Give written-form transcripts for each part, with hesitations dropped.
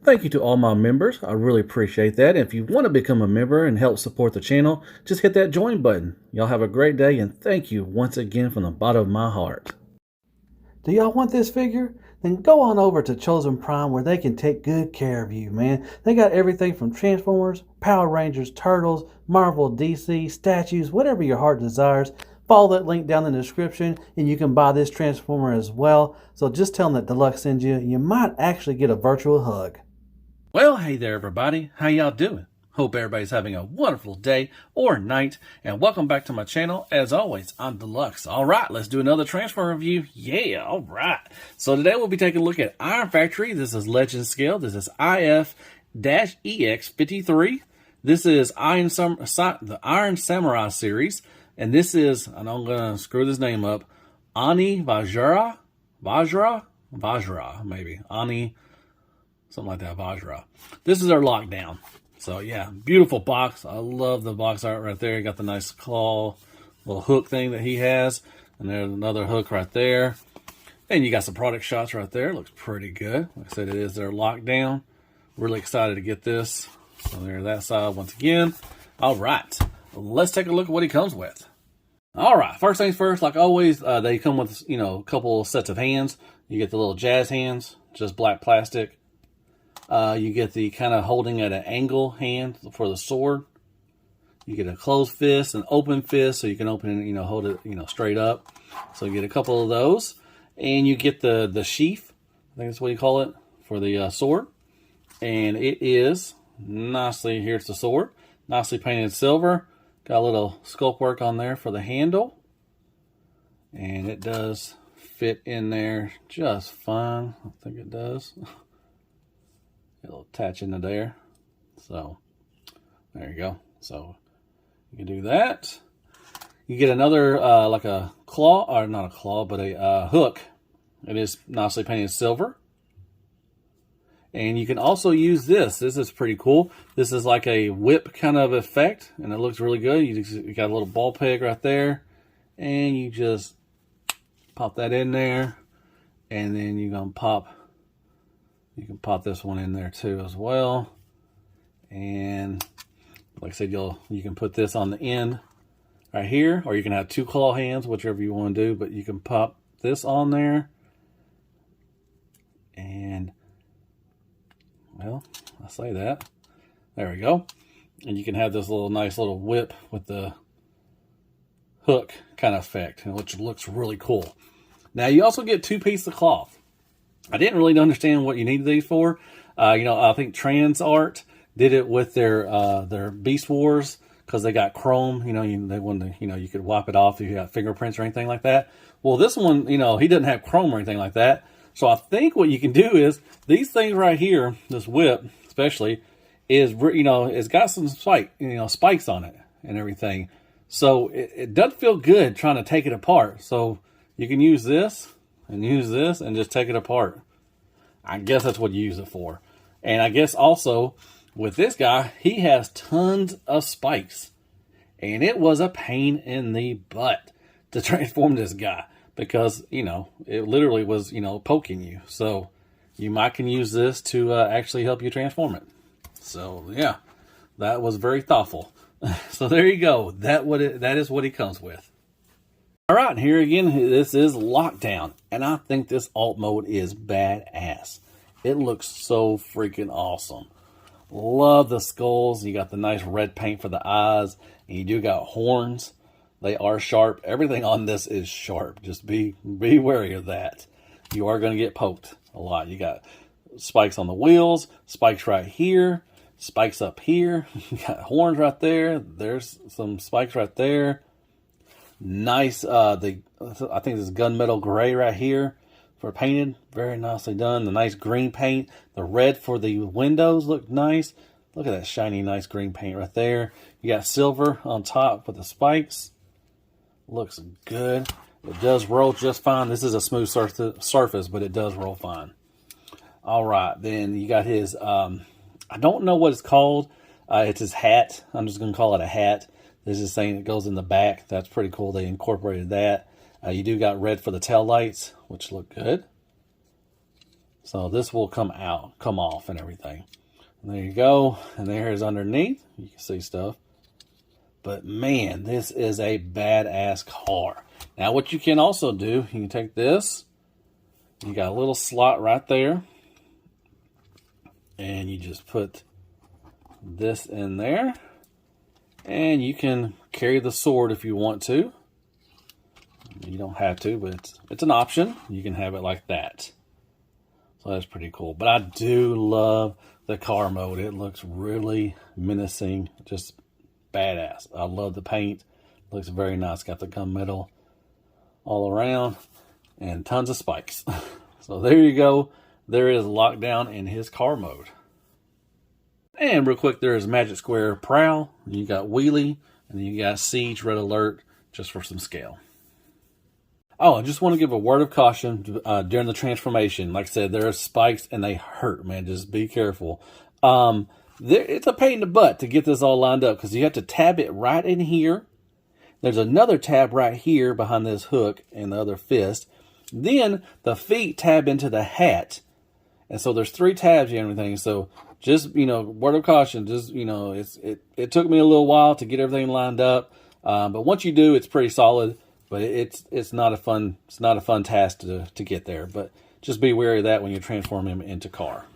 Thank you to all my members. I really appreciate that. If you want to become a member and help support the channel, just hit that join button. Y'all have a great day and thank you once again from the bottom of my heart. Do y'all want this figure? Then go on over to Chosen Prime where they can take good care of you, man. They got everything from Transformers, Power Rangers, Turtles, Marvel, DC, statues, whatever your heart desires. Follow that link down in the description and you can buy this Transformer as well. So just tell them that Deluxe sends you. You might actually get a virtual hug. Well, hey there, everybody. How y'all doing? Hope everybody's having a wonderful day or night, and welcome back to my channel. As always, I'm Deluxe. All right, let's do another Transformer review. Yeah, all right. So today we'll be taking a look at Iron Factory. This is Legend Scale. This is IF-EX53. This is the Iron Samurai series, and this is, and I'm going to screw this name up, Oni-Vajra? Vajra, maybe. Something like that, Vajra. This is our lockdown. So yeah, beautiful box. I love the box art right there. You got the nice claw, little hook thing that he has. And there's another hook right there. And you got some product shots right there. Looks pretty good. Like I said, it is their lockdown. Really excited to get this. So there's that side once again. All right, let's take a look at what he comes with. All right, first things first, like always, they come with, a couple sets of hands. You get the little jazz hands, just black plastic. You get the kind of holding at an angle hand for the sword. You get a closed fist, an open fist, so you can open it, hold it, straight up. So you get a couple of those. And you get the sheath, I think that's what you call it, for the sword. And it is nicely, here's the sword, nicely painted silver. Got a little sculpt work on there for the handle. And it does fit in there just fine. I think it does. It'll attach into there. So there you go. So you can do that. You get another like a claw, or not a claw, but a hook. It is nicely painted silver. And you can also use this. This is pretty cool. This is like a whip kind of effect, and it looks really good. You got a little ball peg right there, and you just pop that in there, and then you're gonna pop. You can pop this one in there too as well. And like I said, you can put this on the end right here, or you can have two claw hands, whichever you want to do, but you can pop this on there. And, well, I say that. There we go. And you can have this nice little whip with the hook kind of effect, which looks really cool. Now, you also get two pieces of cloth. I didn't really understand what you needed these for. I think Trans Art did it with their Beast Wars because they got chrome. They wanted to, you could wipe it off if you got fingerprints or anything like that. Well, this one, he doesn't have chrome or anything like that. So I think what you can do is these things right here, this whip especially, is it's got some spikes on it and everything. So it does feel good trying to take it apart. So you can use this. And use this and just take it apart. I guess that's what you use it for. And I guess also with this guy, he has tons of spikes. And it was a pain in the butt to transform this guy. Because, it literally was, poking you. So you might can use this to actually help you transform it. So yeah, that was very thoughtful. So there you go. That is what he comes with. All right, here again, this is Lockdown, and I think this alt mode is badass. It looks so freaking awesome. Love the skulls. You got the nice red paint for the eyes, and you do got horns. They are sharp. Everything on this is sharp. Just be wary of that. You are going to get poked a lot. You got spikes on the wheels, spikes right here, spikes up here. You got horns right there. There's some spikes right there. Nice, I think this is gunmetal gray right here for painted. Very nicely done. The nice green paint. The red for the windows look nice. Look at that shiny, nice green paint right there. You got silver on top with the spikes. Looks good. It does roll just fine. This is a smooth surface, but it does roll fine. All right, then you got his, I don't know what it's called. It's his hat. I'm just going to call it a hat. This is saying it goes in the back. That's pretty cool. They incorporated that. You do got red for the tail lights, which look good. So this will come off and everything. And there you go. And there is underneath. You can see stuff. But man, this is a badass car. Now what you can also do, you can take this. You got a little slot right there. And you just put this in there. And you can carry the sword if you want to. You don't have to, but it's an option. You can have it like that. So that's pretty cool. But I do love the car mode. It looks really menacing. Just badass. I love the paint. Looks very nice. Got the gunmetal all around. And tons of spikes. So there you go. There is Lockdown in his car mode. And real quick, there is Magic Square Prowl. You got Wheelie. And then you got Siege Red Alert just for some scale. Oh, I just want to give a word of caution during the transformation. Like I said, there are spikes and they hurt, man. Just be careful. It's a pain in the butt to get this all lined up because you have to tab it right in here. There's another tab right here behind this hook and the other fist. Then the feet tab into the hat. And so there's 3 tabs and everything. So just, word of caution. Just, it took me a little while to get everything lined up. But once you do, it's pretty solid. But it's not a fun task to get there. But just be wary of that when you transform him into car.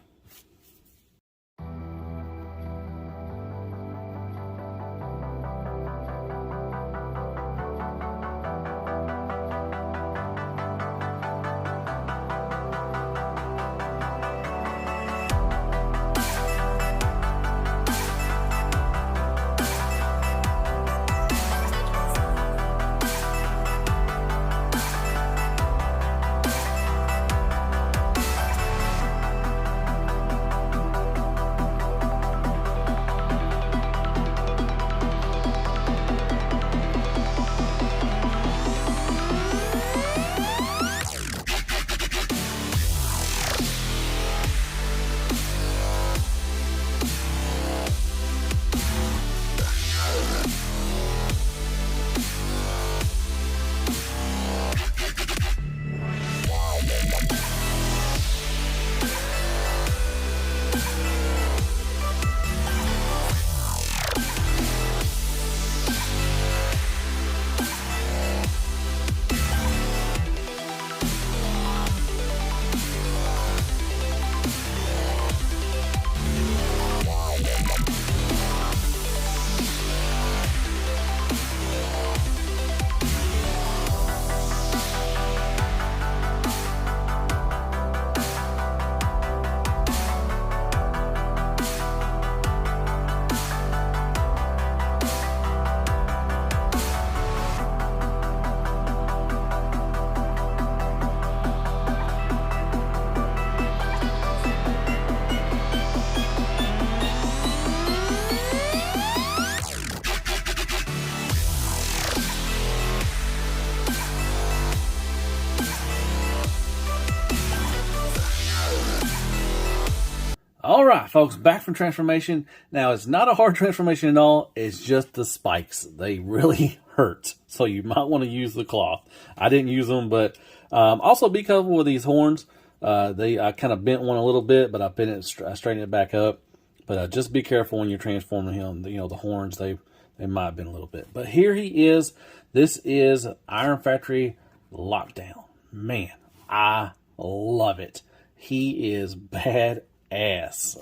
All right, folks, back from transformation. Now, it's not a hard transformation at all. It's just the spikes. They really hurt. So you might want to use the cloth. I didn't use them, but also be careful with these horns. I kind of bent one a little bit, but I straightened it back up. But just be careful when you're transforming him. The horns, they might have been a little bit. But here he is. This is Iron Factory Lockdown. Man, I love it. He is badass.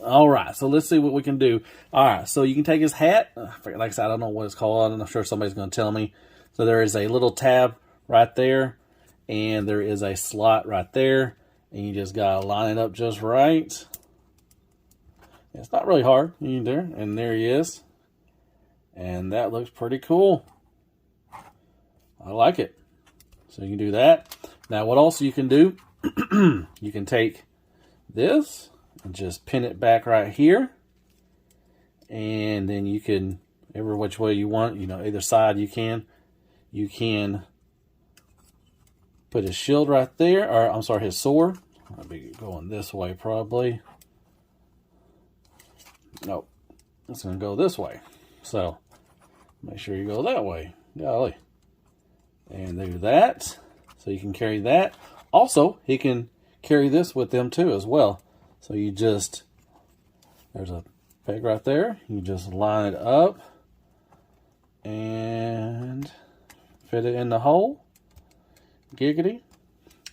All right, so let's see what we can do. All right, so you can take his hat. Like I said, I don't know what it's called. I'm not sure somebody's going to tell me. So there is a little tab right there, and there is a slot right there, and you just got to line it up just right. It's not really hard. You can do it, and there he is. And that looks pretty cool. I like it. So you can do that. Now, what else you can do, you can take this and just pin it back right here. And then you can, every which way you want, either side you can. You can put his shield right there, or I'm sorry, his sword. I'll be going this way probably. Nope, it's going to go this way. So make sure you go that way. Golly. And do that. So you can carry that. Also, he can carry this with them too as well. So you just, there's a peg right there. You just line it up and fit it in the hole. Giggity.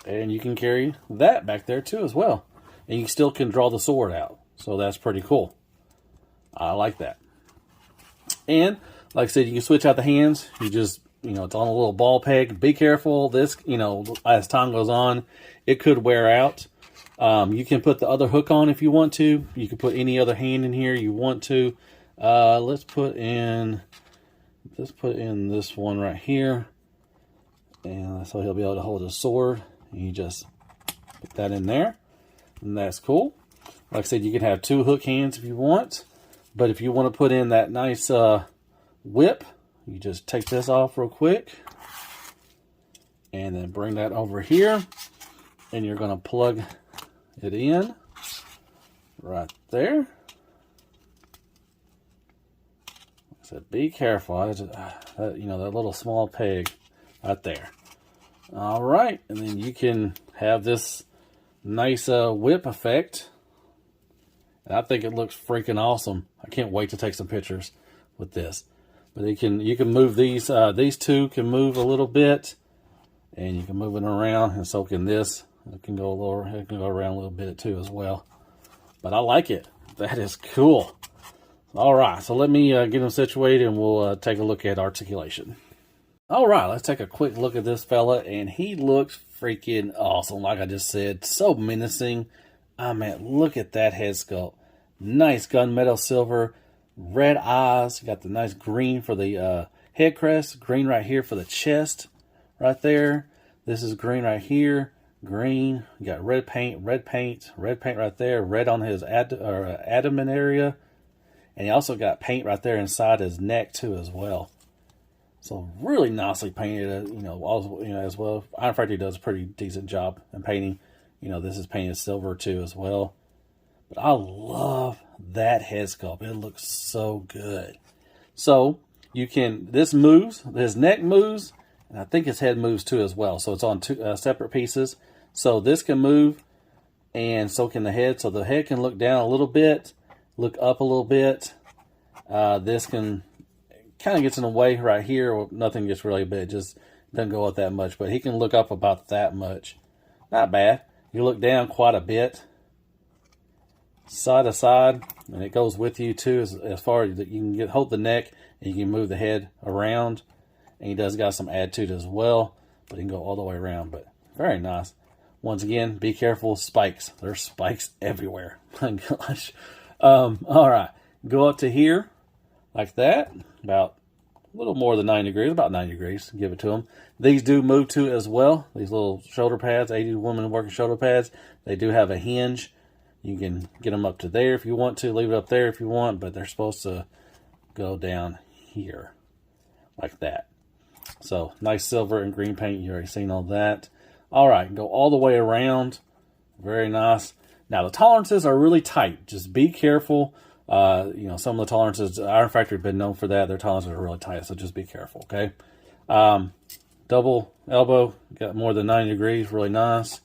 And you can carry that back there too as well. And you still can draw the sword out. So that's pretty cool. I like that. And like I said, you can switch out the hands. You just, it's on a little ball peg. Be careful. This, as time goes on, it could wear out. You can put the other hook on if you want to. You can put any other hand in here you want to. Let's put in this one right here. And so he'll be able to hold his sword. And you just put that in there. And that's cool. Like I said, you can have 2 hook hands if you want. But if you want to put in that nice whip, you just take this off real quick. And then bring that over here. And you're going to plug it in right there. Like I said, be careful. That little small peg right there. All right. And then you can have this nice whip effect. And I think it looks freaking awesome. I can't wait to take some pictures with this. But you can move these. These two can move a little bit, and you can move it around, and so can this. It can go around a little bit too as well. But I like it. That is cool. All right, so let me get them situated, and we'll take a look at articulation. All right, let's take a quick look at this fella, and he looks freaking awesome. Like I just said, so menacing. I mean, look at that head sculpt. Nice gunmetal silver, red eyes. You got the nice green for the head crest, green right here for the chest, right there. This is green right here, green. You got red paint right there, red on his abdomen area, and he also got paint right there inside his neck too as well. So really nicely painted, as well. Iron Factory does a pretty decent job in painting. This is painted silver too as well. But I love that head sculpt. It looks so good. So this moves, his neck moves, and I think his head moves too as well. So it's on 2 separate pieces. So this can move, and so can the head. So the head can look down a little bit, look up a little bit. This can kind of gets in the way right here. Nothing gets really big, just doesn't go up that much. But he can look up about that much. Not bad. You look down quite a bit, side to side, and it goes with you too. As far as you can hold the neck, and you can move the head around. And he does got some attitude as well, but he can go all the way around. But very nice. Once again, be careful, spikes. There's spikes everywhere. My gosh. All right, go up to here like that, about a little more than 90 degrees, about 90 degrees. Give it to them. These do move too as well. These little shoulder pads, 80 women working shoulder pads, they do have a hinge. You can get them up to there if you want to, leave it up there if you want, but they're supposed to go down here like that. So nice silver and green paint. You already seen all that. All right, go all the way around. Very nice. Now the tolerances are really tight. Just be careful. Some of the tolerances, Iron Factory have been known for that. Their tolerances are really tight, so just be careful, okay? Double elbow, got more than 90 degrees, really nice.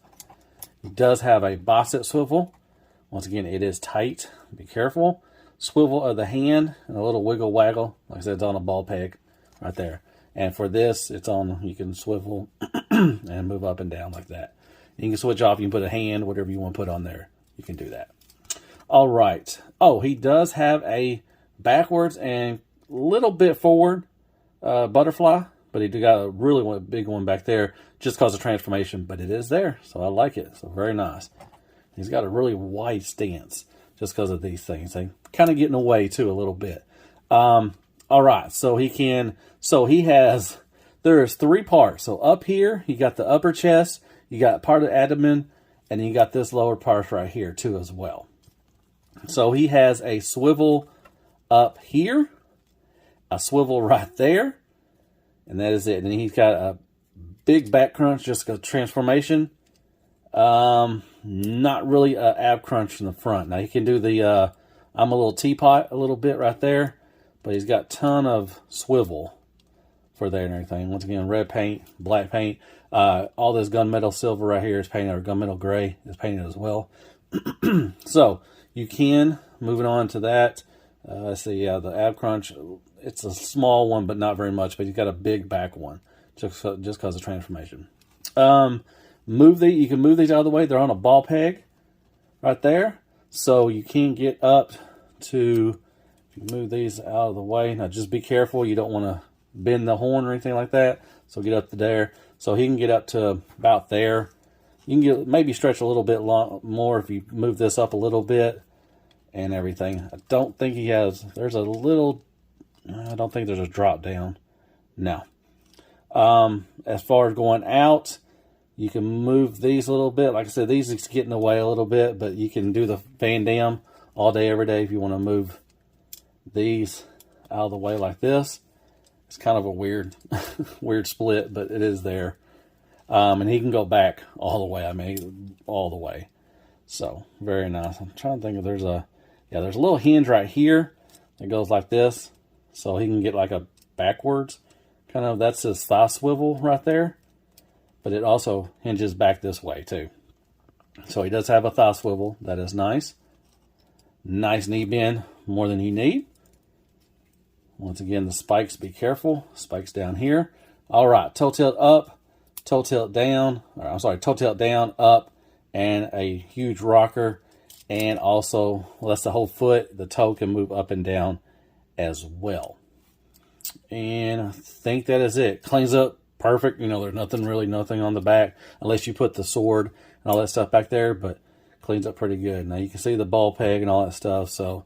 It does have a bicep swivel. Once again, it is tight. Be careful. Swivel of the hand and a little wiggle waggle. Like I said, it's on a ball peg right there. And for this, it's on, you can swivel and move up and down like that. You can switch off, you can put a hand, whatever you want to put on there. You can do that. All right. Oh, he does have a backwards and a little bit forward butterfly, but he got a really big one back there just because of transformation, but it is there, so I like it. So very nice. He's got a really wide stance just because of these things. They kind of get in the way too a little bit. All right, so there's 3 parts. So up here, you got the upper chest, you got part of the abdomen, and then you got this lower part right here too as well. So he has a swivel up here, a swivel right there, and that is it. And he's got a big back crunch, just a transformation. Not really a ab crunch in the front. Now he can do the I'm a little teapot a little bit right there, but he's got a ton of swivel for there and everything. Once again, red paint, black paint. All this gunmetal silver right here is painted, or gunmetal gray is painted as well. So you can, moving on to that, let's see, yeah, the ab crunch, it's a small one, but not very much, but he's got a big back one, just because of transformation. You can move these out of the way. They're on a ball peg right there, so you can get up to, if you move these out of the way, now just be careful, you don't want to bend the horn or anything like that, so get up to there, so he can get up to about there. You can get, maybe stretch a little bit more if you move this up a little bit and everything. I don't think he has, there's a little, I don't think there's a drop down. No. As far as going out, you can move these a little bit. Like I said, these is getting away a little bit, but you can do the Van Damme all day, every day if you want to move these out of the way like this. It's kind of a weird, weird split, but it is there. And he can go back all the way. I mean, all the way. So, very nice. I'm trying to think if there's a, yeah, there's a little hinge right here that goes like this. So he can get like a backwards, kind of, that's his thigh swivel right there. But it also hinges back this way too. So he does have a thigh swivel. That is nice. Nice knee bend, more than you need. Once again, the spikes, be careful. Spikes down here. All right, toe tilt up, toe tilt down. Or, I'm sorry, toe tilt down, up, and a huge rocker. And also, well, that's the whole foot. The toe can move up and down as well. And I think that is it. Cleans up perfect. You know, there's nothing on the back, unless you put the sword and all that stuff back there, but cleans up pretty good. Now you can see the ball peg and all that stuff, so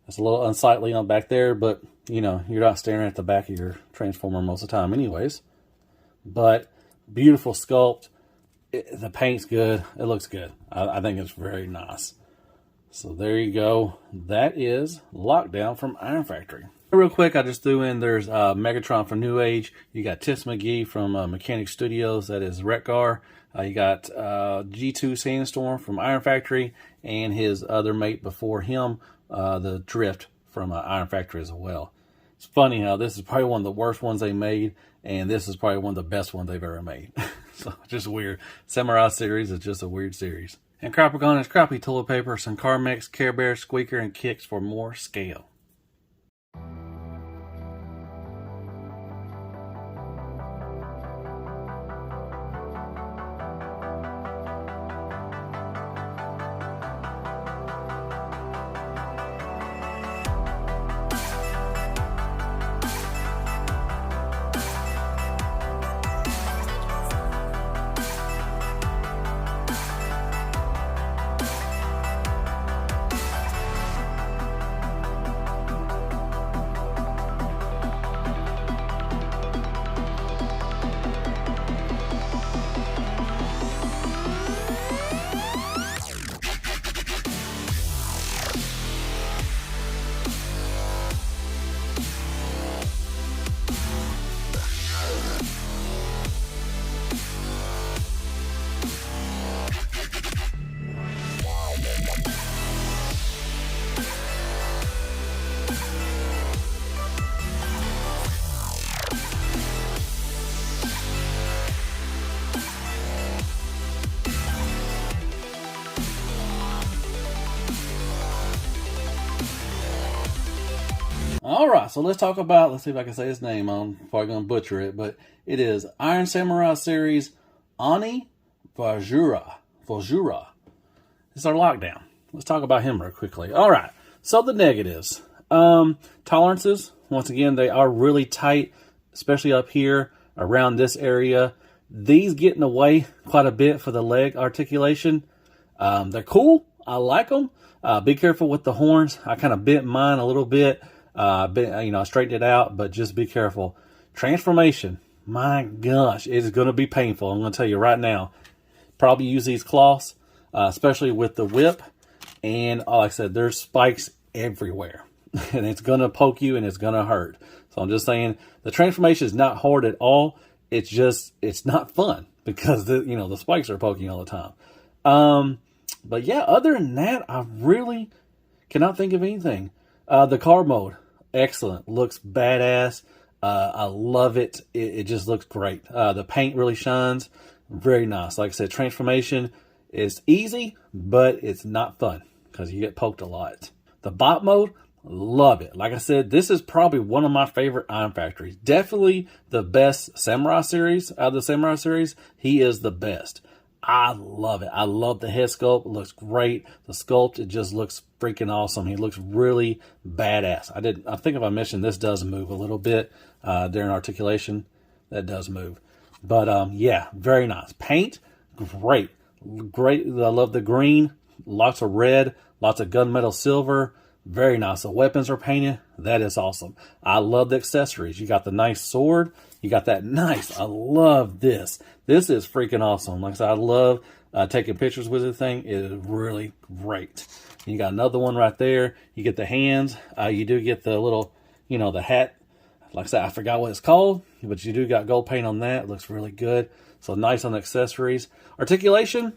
it's a little unsightly on back there, but you know, you're not staring at the back of your Transformer most of the time anyways. But beautiful sculpt. The paint's good. It looks good. I think it's very nice. So there you go. That is Lockdown from Iron Factory. Real quick, I just threw in, there's Megatron from New Age. You got Tiss McGee from Mechanic Studios, that is Wreck-Gar. You got G2 Sandstorm from Iron Factory, and his other mate before him, the Drift from Iron Factory as well. It's funny how this is probably one of the worst ones they made, and this is probably one of the best ones they've ever made. So just weird. Samurai series is just a weird series. And Crapagon is crappy toilet paper, some Carmex, Care Bear, Squeaker, and Kicks for more scale. Alright, so let's talk about, let's see if I can say his name. I'm probably going to butcher it, but it is Iron Samurai Series Oni-Vajra. It's our Lockdown. Let's talk about him real quickly. Alright, so the negatives. Tolerances, once again, they are really tight, especially up here, around this area. These get in the way quite a bit for the leg articulation. They're cool. I like them. Be careful with the horns. I kind of bent mine a little bit. I straightened it out, but just be careful. Transformation, my gosh, it is going to be painful. I'm going to tell you right now. Probably use these cloths, especially with the whip. And like I said, there's spikes everywhere. And it's going to poke you and it's going to hurt. So I'm just saying, the transformation is not hard at all. It's just, it's not fun because the spikes are poking all the time. But yeah, other than that, I really cannot think of anything. The car mode, excellent. Looks badass. I love it. It just looks great. The paint really shines. Very nice. Like I said, transformation is easy, but it's not fun because you get poked a lot. The bot mode, love it. Like I said, this is probably one of my favorite Iron Factories. Definitely the best Samurai series. Out of the Samurai series, he is the best. I love it. I love the head sculpt. It looks great. The sculpt, it just looks freaking awesome. He looks really badass. I think if I mentioned, this does move a little bit during articulation. That does move. But yeah, very nice. Paint, great. Great. I love the green. Lots of red. Lots of gunmetal silver. Very nice. The weapons are painted. That is awesome. I love the accessories. You got the nice sword. You got that nice. I love this. This is freaking awesome. Like I said, I love taking pictures with the thing. It is really great. You got another one right there. You get the hands. You do get the little, the hat. Like I said, I forgot what it's called, but you do got gold paint on that. It looks really good. So nice on the accessories. Articulation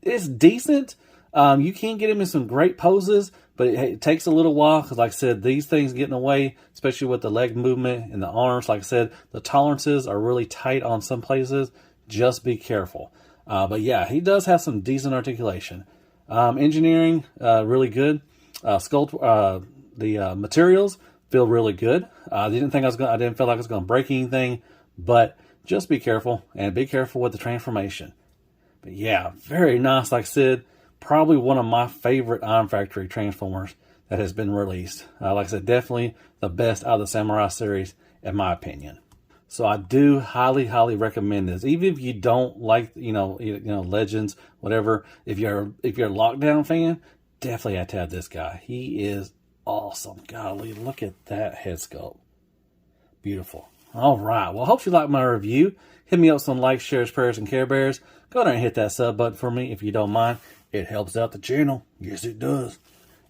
is decent. You can get him in some great poses, but it takes a little while because, like I said, these things get in the way, especially with the leg movement and the arms. Like I said, the tolerances are really tight on some places. Just be careful. But yeah, he does have some decent articulation. Engineering, really good. Sculpt, the materials feel really good. I didn't feel like I was going to break anything, but just be careful and be careful with the transformation. But yeah, very nice. Like I said, probably one of my favorite Iron Factory Transformers that has been released. Like I said, definitely the best out of the Samurai series, in my opinion. So I do highly, highly recommend this. Even if you don't like, Legends, whatever. If you're a Lockdown fan, definitely have to have this guy. He is awesome. Golly, look at that head sculpt. Beautiful. All right. Well, I hope you like my review. Hit me up with some likes, shares, prayers, and Care Bears. Go ahead and hit that sub button for me if you don't mind. It helps out the channel. Yes, it does.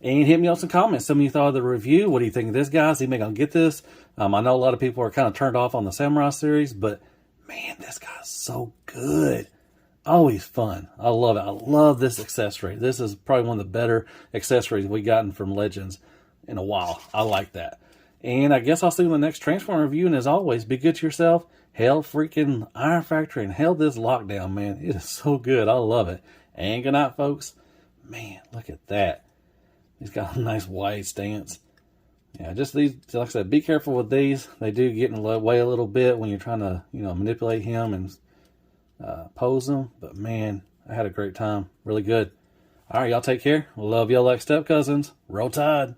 And hit me up some comments. Some of you thought of the review. What do you think of this, guys? Is he going to get this? I know a lot of people are kind of turned off on the Samurai series, but man, this guy's so good. Always fun. I love it. I love this accessory. This is probably one of the better accessories we've gotten from Legends in a while. I like that. And I guess I'll see you in the next Transformer review. And as always, be good to yourself. Hell freaking Iron Factory and hell this Lockdown, man. It is so good. I love it. And good night, folks. Man, look at that. He's got a nice wide stance. Yeah, just these, like I said, be careful with these. They do get in the way a little bit when you're trying to, manipulate him and pose him. But man, I had a great time. Really good. All right, y'all take care. Love y'all like step cousins. Roll Tide.